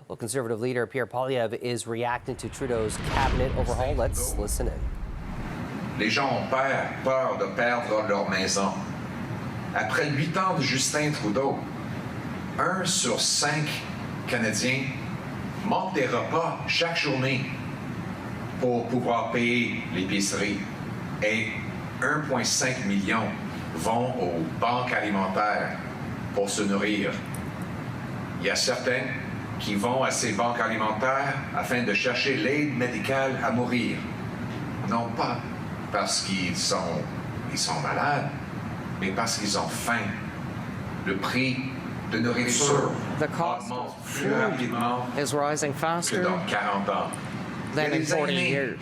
Well, Conservative leader Pierre Poilievre is reacting to Trudeau's cabinet overhaul. Let's listen in. Les gens ont peur de perdre leur maison. Après 8 ans de Justin Trudeau, 1 sur 5 Canadiens manquent des repas chaque journée pour pouvoir payer l'épicerie. Et 1,5 million vont aux banques alimentaires pour se nourrir. Il y a certains qui vont à ces banques alimentaires afin de chercher l'aide médicale à mourir. Non pas parce qu'ils sont malades, mais parce qu'ils ont faim. Le prix de nourriture augmente plus rapidement is rising que faster dans 40 ans. Il y a than in des 40 aînés years.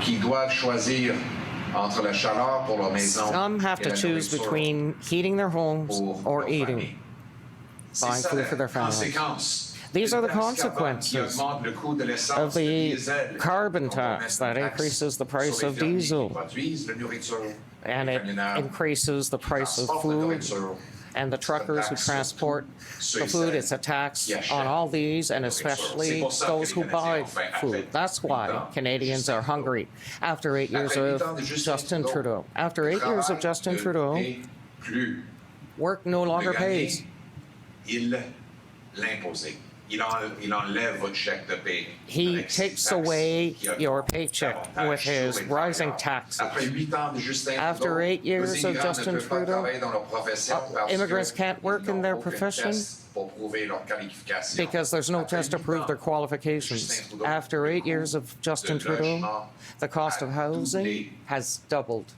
qui doivent choisir entre la chaleur pour leur maison Some have et to la choose nourriture between heating their homes pour or leur eating. famille. Buying C'est ça food la for their families. conséquence These are the d'une taxe carbone consequences qui augmente le coût de l'essence, of de the diesel, carbon dont on met tax une that taxe increases the price sur les of fermiers qui diesel, produisent la nourriture, and les it camionneurs increases the qui price of transportent la food, nourriture. and the truckers who transport the food. It's a tax on all these, and especially those who buy food. That's why Canadians are hungry. After 8 years of Justin Trudeau, work no longer pays. Il l'impose. Il enlève votre chèque de paie. He takes away your paycheck with his rising taxes. After 8 years of Justin Trudeau, immigrants can't work in their profession because there's no test to prove their qualifications. After 8 years of Justin Trudeau, the cost of housing has doubled.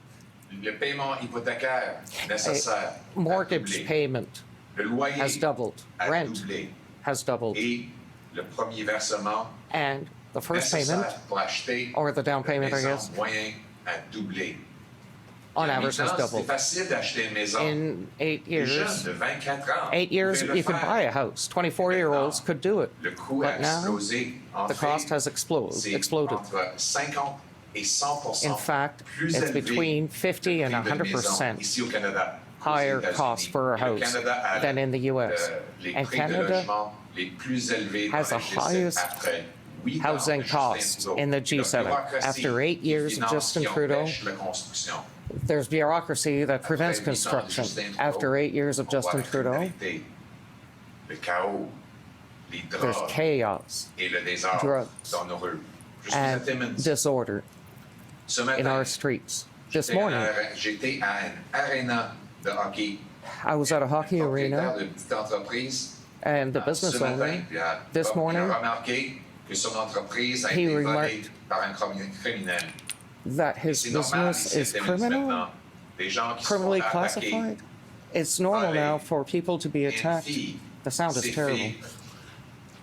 Le paiement hypothécaire nécessaire A mortgage payment Le loyer has doubled. a Rent doublé. has doubled. Et le premier versement And the first payment, nécessaire pour acheter or the down payment, I une maison guess, moyen a doublé. on average has Maintenant, c'est doubled. facile d'acheter une maison. In 8 Les jeunes years, de 24 ans 8 years, pouvaient le you could faire. buy a house. 24-year-olds could do it. Le coût a But now, explosé. En the fait, cost has c'est exploded. entre 50 et 100% In fact, plus it's élevé between que 50 and le prix de maison 100% ici au Canada. Aux higher États-Unis. cost for a Et le house Canada a than in the US. les And prix de Canada logement les plus élevés has dans the les G7 highest après 8 ans housing de Justin costs Trudeau. in the La G7. bureaucratie After 8 years of finance Justin qui Trudeau, empêche la construction. there's bureaucracy that prevents Après 8 ans de construction. Justin Trudeau, After 8 years of on voit Justin la Trudeau, criminalité, le chaos, les there's drogues chaos et le désordre drugs, dans nos rues. Je suis à and Timmins. disorder Ce in matin, our streets. This j'étais morning, j'étais à un aréna de hockey. I was at a hockey arena, D'une petite entreprise. and the Ce business matin, owner, il a this morning, remarqué que son entreprise a he été volée remarked par un criminel. that his C'est normal business ici à is Timmins criminal, maintenant. Des gens qui se font criminally attaquer. classified. It's normal now for people to be Une attacked. fille The sound is s'est terrible. fait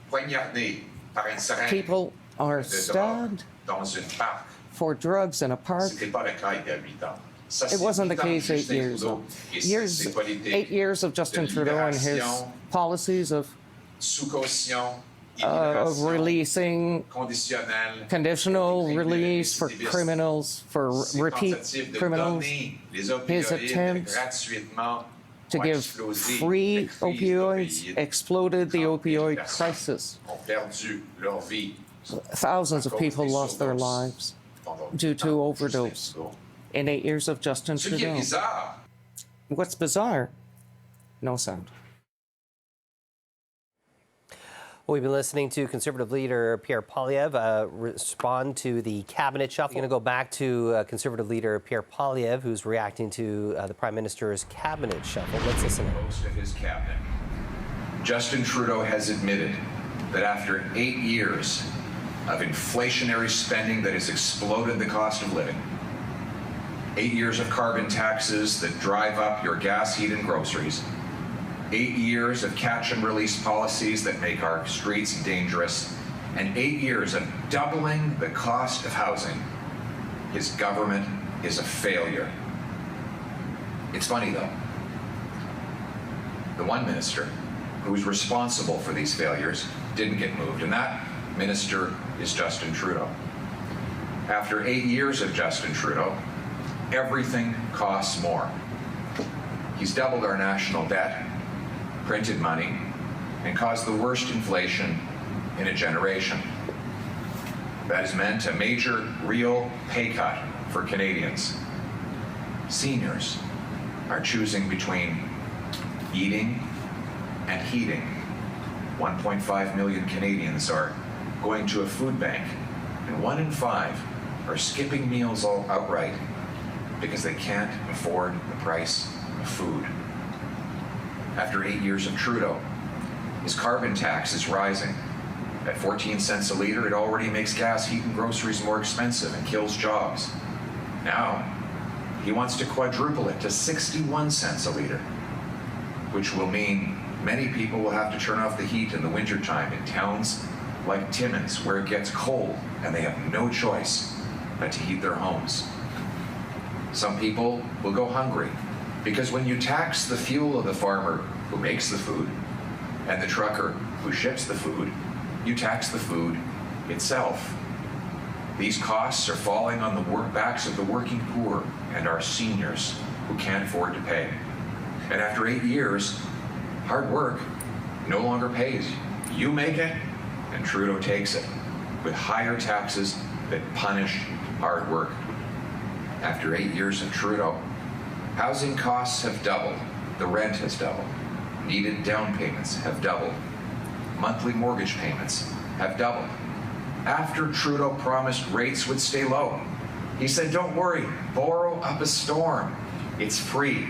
poignarder par une seringue People are de drogue stabbed dans une parc. for drugs in a park. C'était pas le cas il y a 8 ans. Ça, It c'est wasn't the 8 ans de case 8 Justin years Trudeau ago. et ses politiques 8 years of Justin de Trudeau and his libération, policies of sous caution, of immigration releasing conditionnelle, conditional pour release for récidivistes. criminals, for Ses repeat tentatives de criminals, donner les his opioïdes attempts gratuitement to ont give explosé free la crise opioids, d'opioïdes. exploded the 30 000 opioid personnes crisis. ont perdu leur vie Thousands à of cause people des lost their surdoses lives pendant due 8 to ans de Justin overdose Trudeau. in 8 years of Justin Ce qui est Trudeau. bizarre, What's bizarre? No sound. We've been listening to Conservative leader Pierre Poilievre respond to the cabinet shuffle. We're going to go back to Conservative leader Pierre Poilievre, who's reacting to the Prime Minister's cabinet shuffle. Let's listen in. most of his cabinet. Justin Trudeau has admitted that after 8 years of inflationary spending that has exploded the cost of living, 8 years of carbon taxes that drive up your gas, heat, and groceries, 8 years of catch and release policies that make our streets dangerous, and 8 years of doubling the cost of housing, his government is a failure. It's funny though. The one minister who is responsible for these failures didn't get moved, and that minister is Justin Trudeau. After 8 years of Justin Trudeau, everything costs more. He's doubled our national debt, printed money, and caused the worst inflation in a generation. That has meant a major real pay cut for Canadians. Seniors are choosing between eating and heating. 1.5 million Canadians are going to a food bank, and 1 in 5 are skipping meals outright because they can't afford the price of food. After 8 years of Trudeau, his carbon tax is rising. At 14 cents a litre, it already makes gas, heat, and groceries more expensive and kills jobs. Now, he wants to quadruple it to 61 cents a litre, which will mean many people will have to turn off the heat in the wintertime in towns like Timmins, where it gets cold and they have no choice but to heat their homes. Some people will go hungry because when you tax the fuel of the farmer who makes the food and the trucker who ships the food, you tax the food itself. These costs are falling on the backs of the working poor and our seniors who can't afford to pay. And after 8 years, hard work no longer pays. You make it, and Trudeau takes it, with higher taxes that punish hard work. After 8 years of Trudeau, housing costs have doubled. The rent has doubled. Needed down payments have doubled. Monthly mortgage payments have doubled. After Trudeau promised rates would stay low, he said, don't worry, borrow up a storm. It's free.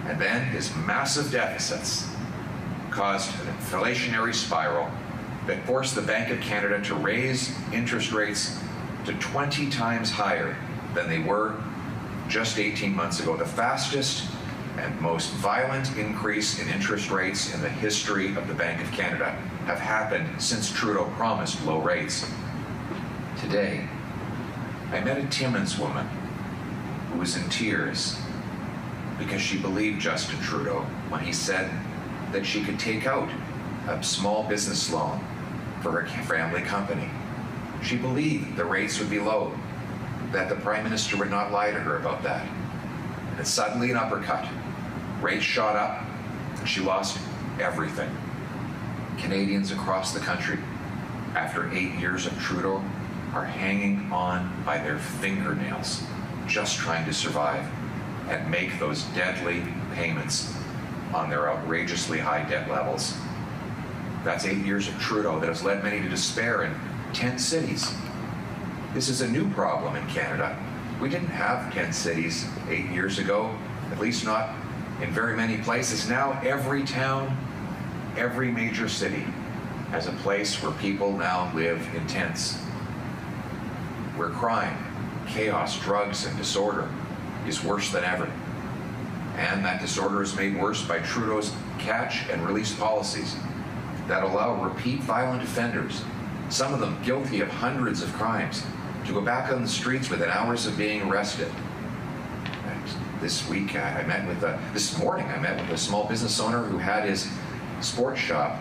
And then his massive deficits caused an inflationary spiral that forced the Bank of Canada to raise interest rates to 20 times higher than they were just 18 months ago. The fastest and most violent increase in interest rates in the history of the Bank of Canada have happened since Trudeau promised low rates. Today, I met a Timmins woman who was in tears because she believed Justin Trudeau when he said that she could take out a small business loan for her family company. She believed the rates would be low, that the Prime Minister would not lie to her about that. And then suddenly an uppercut. Rates shot up, and she lost everything. Canadians across the country, after 8 years of Trudeau, are hanging on by their fingernails, just trying to survive and make those deadly payments on their outrageously high debt levels. That's 8 years of Trudeau that has led many to despair in 10 cities. This is a new problem in Canada. We didn't have 10 cities 8 years ago, at least not in very many places. Now every town, every major city has a place where people now live in tents, where crime, chaos, drugs, and disorder is worse than ever. And that disorder is made worse by Trudeau's catch and release policies that allow repeat violent offenders, some of them guilty of hundreds of crimes, to go back on the streets within hours of being arrested. This week, this morning, I met with a small business owner who had his sports shop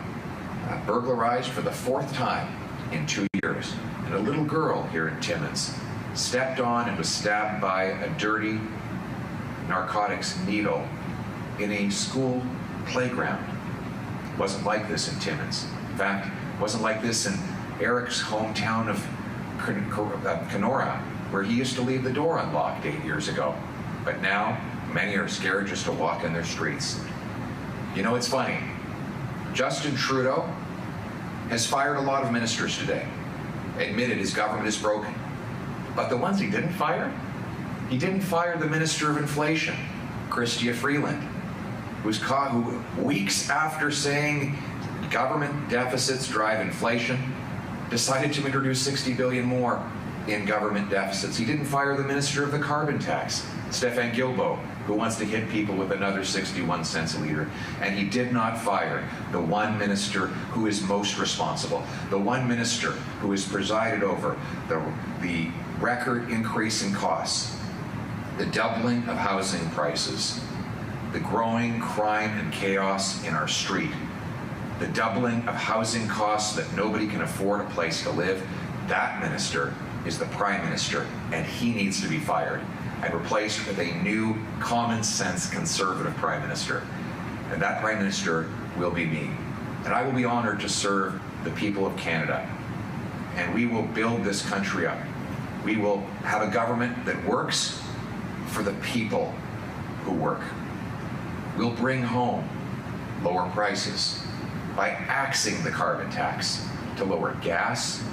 burglarized for the 4th time in 2 years. And a little girl here in Timmins stepped on and was stabbed by a dirty narcotics needle in a school playground. It wasn't like this in Timmins. In fact, it wasn't like this in Eric's hometown of Kenora, where he used to leave the door unlocked 8 years ago. But now, many are scared just to walk in their streets. You know, it's funny. Justin Trudeau has fired a lot of ministers today, admitted his government is broken. But the ones he didn't fire the Minister of Inflation, Chrystia Freeland, who weeks after saying government deficits drive inflation, decided to introduce $60 billion more in government deficits. He didn't fire the Minister of the Carbon Tax, Stefan Guilbeault, who wants to hit people with another 61 cents a litre. And he did not fire the one minister who is most responsible, the one minister who has presided over the record increase in costs, the doubling of housing prices, the growing crime and chaos in our street, the doubling of housing costs that nobody can afford a place to live. That minister is the Prime Minister, and he needs to be fired and replaced with a new, common-sense, conservative Prime Minister. And that Prime Minister will be me. And I will be honored to serve the people of Canada, and we will build this country up. We will have a government that works for the people who work. We'll bring home lower prices by axing the carbon tax to lower gas,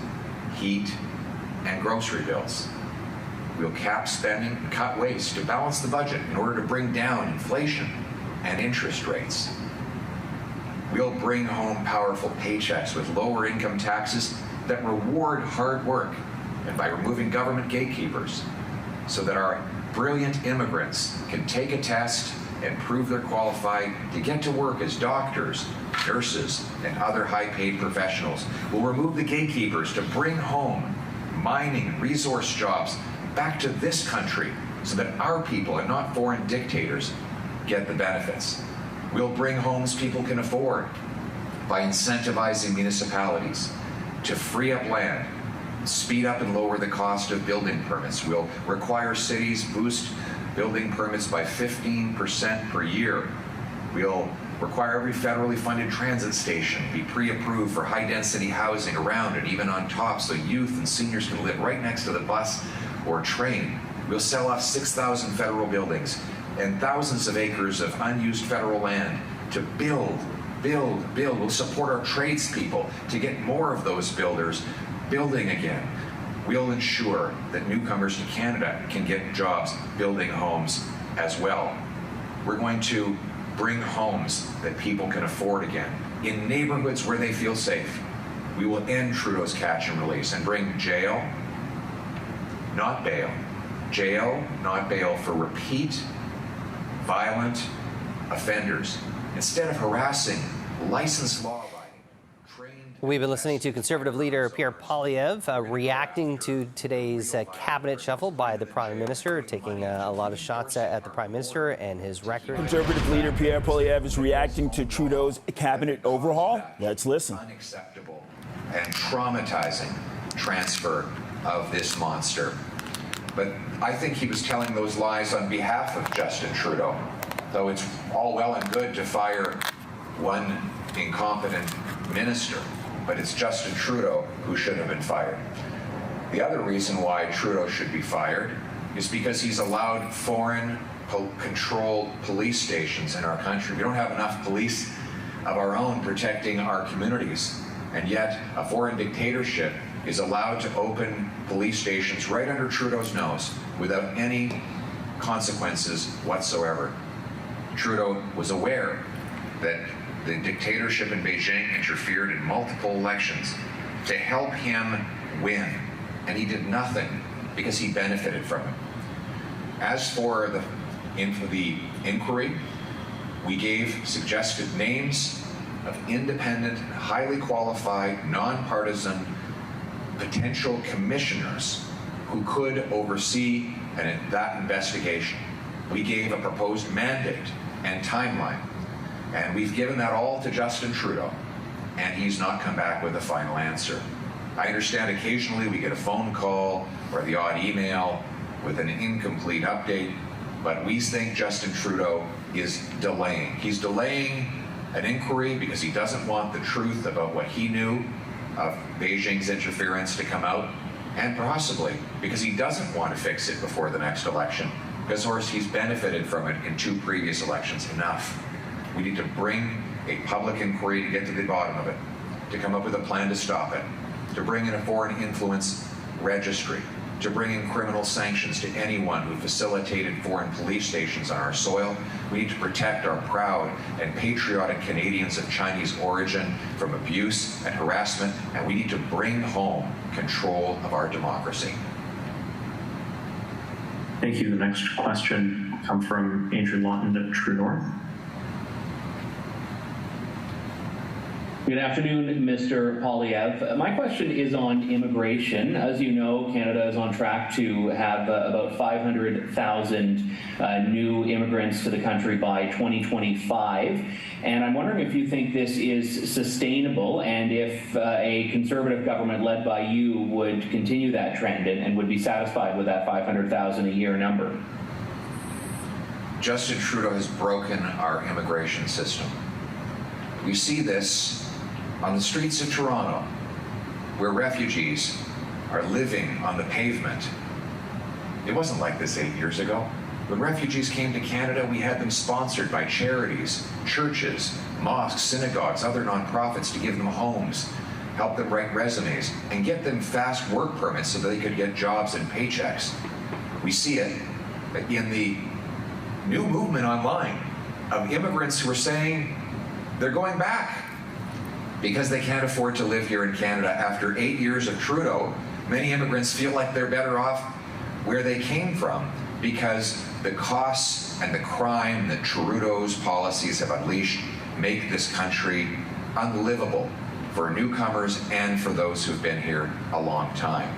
heat, and grocery bills. We'll cap spending and cut waste to balance the budget in order to bring down inflation and interest rates. We'll bring home powerful paychecks with lower income taxes that reward hard work, and by removing government gatekeepers so that our brilliant immigrants can take a test and prove they're qualified to get to work as doctors, nurses, and other high-paid professionals. We'll remove the gatekeepers to bring home mining and resource jobs back to this country so that our people and not foreign dictators get the benefits. We'll bring homes people can afford by incentivizing municipalities to free up land, speed up and lower the cost of building permits. We'll require cities boost building permits by 15% per year. We'll require every federally funded transit station be pre-approved for high-density housing around and even on top so youth and seniors can live right next to the bus or train. We'll sell off 6,000 federal buildings and thousands of acres of unused federal land to build. We'll support our tradespeople to get more of those builders building again. We'll ensure that newcomers to Canada can get jobs building homes as well. We're going to bring homes that people can afford again in neighborhoods where they feel safe. We will end Trudeau's catch and release and bring jail, not bail. Jail, not bail for repeat violent offenders instead of harassing licensed law-abiding, trained... We've been listening to Conservative leader Pierre Poilievre reacting to today's cabinet shuffle by the Prime Minister, taking a lot of shots at the Prime Minister and his record. Conservative leader Pierre Poilievre is reacting to Trudeau's cabinet overhaul. Let's listen. Unacceptable and traumatizing transfer of this monster. But I think he was telling those lies on behalf of Justin Trudeau, though it's all well and good to fire one incompetent minister, but it's Justin Trudeau who should have been fired. The other reason why Trudeau should be fired is because he's allowed foreign controlled police stations in our country. We don't have enough police of our own protecting our communities, and yet a foreign dictatorship is allowed to open police stations right under Trudeau's nose without any consequences whatsoever. Trudeau was aware that the dictatorship in Beijing interfered in multiple elections to help him win, and he did nothing because he benefited from it. As for the inquiry, we gave suggested names of independent, highly qualified, nonpartisan potential commissioners who could oversee that investigation. We gave a proposed mandate and timeline, and we've given that all to Justin Trudeau, and he's not come back with a final answer. I understand occasionally we get a phone call or the odd email with an incomplete update, but we think Justin Trudeau is delaying. He's delaying an inquiry because he doesn't want the truth about what he knew of Beijing's interference to come out, and possibly because he doesn't want to fix it before the next election, because of course he's benefited from it in 2 previous elections. Enough. We need to bring a public inquiry to get to the bottom of it, to come up with a plan to stop it, to bring in a foreign influence registry, to bring in criminal sanctions to anyone who facilitated foreign police stations on our soil. We need to protect our proud and patriotic Canadians of Chinese origin from abuse and harassment, and we need to bring home control of our democracy. Thank you. The next question will come from Andrew Lawton of True North. Good afternoon, Mr. Poilievre. My question is on immigration. As you know, Canada is on track to have about 500,000 new immigrants to the country by 2025. And I'm wondering if you think this is sustainable and if a Conservative government led by you would continue that trend and would be satisfied with that 500,000 a year number. Justin Trudeau has broken our immigration system. We see this on the streets of Toronto, where refugees are living on the pavement. It wasn't like this 8 years ago. When refugees came to Canada, we had them sponsored by charities, churches, mosques, synagogues, other nonprofits to give them homes, help them write resumes, and get them fast work permits so that they could get jobs and paychecks. We see it in the new movement online of immigrants who are saying they're going back because they can't afford to live here in Canada. After 8 years of Trudeau, many immigrants feel like they're better off where they came from because the costs and the crime that Trudeau's policies have unleashed make this country unlivable for newcomers and for those who've been here a long time.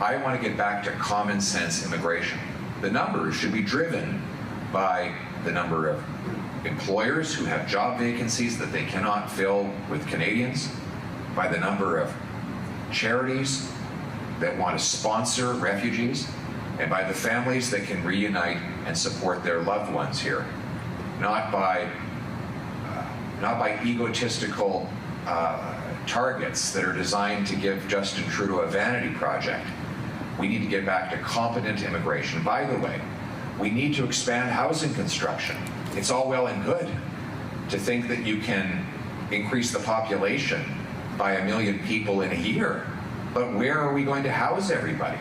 I want to get back to common sense immigration. The numbers should be driven by the number of employers who have job vacancies that they cannot fill with Canadians, by the number of charities that want to sponsor refugees, and by the families that can reunite and support their loved ones here, not by egotistical targets that are designed to give Justin Trudeau a vanity project. We need to get back to competent immigration. By the way, we need to expand housing construction. It's all well and good to think that you can increase the population by 1 million people in a year, but where are we going to house everybody?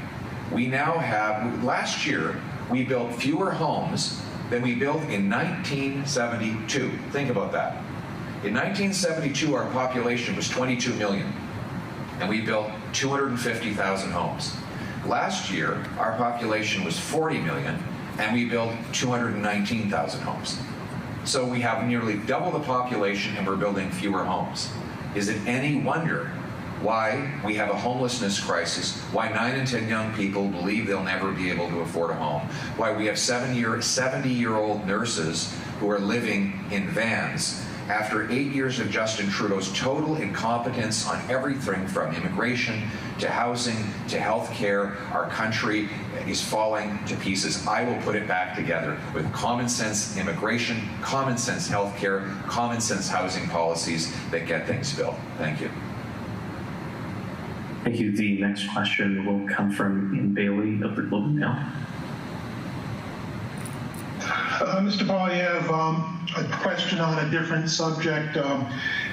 We now have, last year, we built fewer homes than we built in 1972. Think about that. In 1972, our population was 22 million, and we built 250,000 homes. Last year, our population was 40 million, and we built 219,000 homes. So we have nearly double the population, and we're building fewer homes. Is it any wonder why we have a homelessness crisis, why 9 in 10 young people believe they'll never be able to afford a home, why we have 70-year-old nurses who are living in vans after 8 years of Justin Trudeau's total incompetence on everything from immigration to housing to health care. Our country is falling to pieces. I will put it back together with common sense immigration, common sense health care, common sense housing policies that get things built. Thank you. Thank you. The next question will come from Ian Bailey of the Globe and Mail. Mr. Poilievre, a question on a different subject.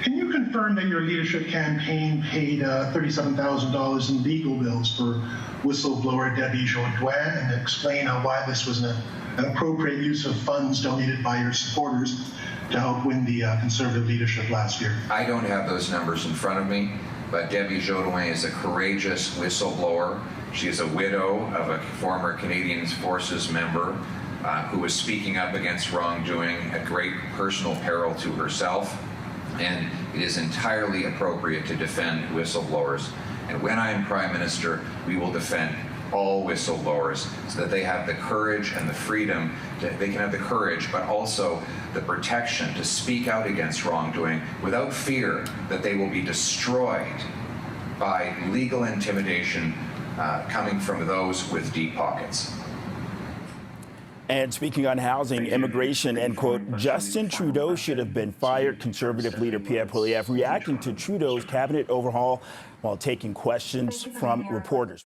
Can you confirm that your leadership campaign paid $37,000 in legal bills for whistleblower Debbie Jourdain, and explain why this was an appropriate use of funds donated by your supporters to help win the Conservative leadership last year? I don't have those numbers in front of me, but Debbie Jourdain is a courageous whistleblower. She is a widow of a former Canadian Forces member who was speaking up against wrongdoing at great personal peril to herself. And it is entirely appropriate to defend whistleblowers. And when I am Prime Minister, we will defend all whistleblowers so that they have the courage and the freedom, they can have the courage, but also the protection to speak out against wrongdoing without fear that they will be destroyed by legal intimidation coming from those with deep pockets. And speaking on housing, immigration, and quote, Justin Trudeau should have been fired. Conservative leader Pierre Poilievre reacting to Trudeau's cabinet overhaul while taking questions from reporters.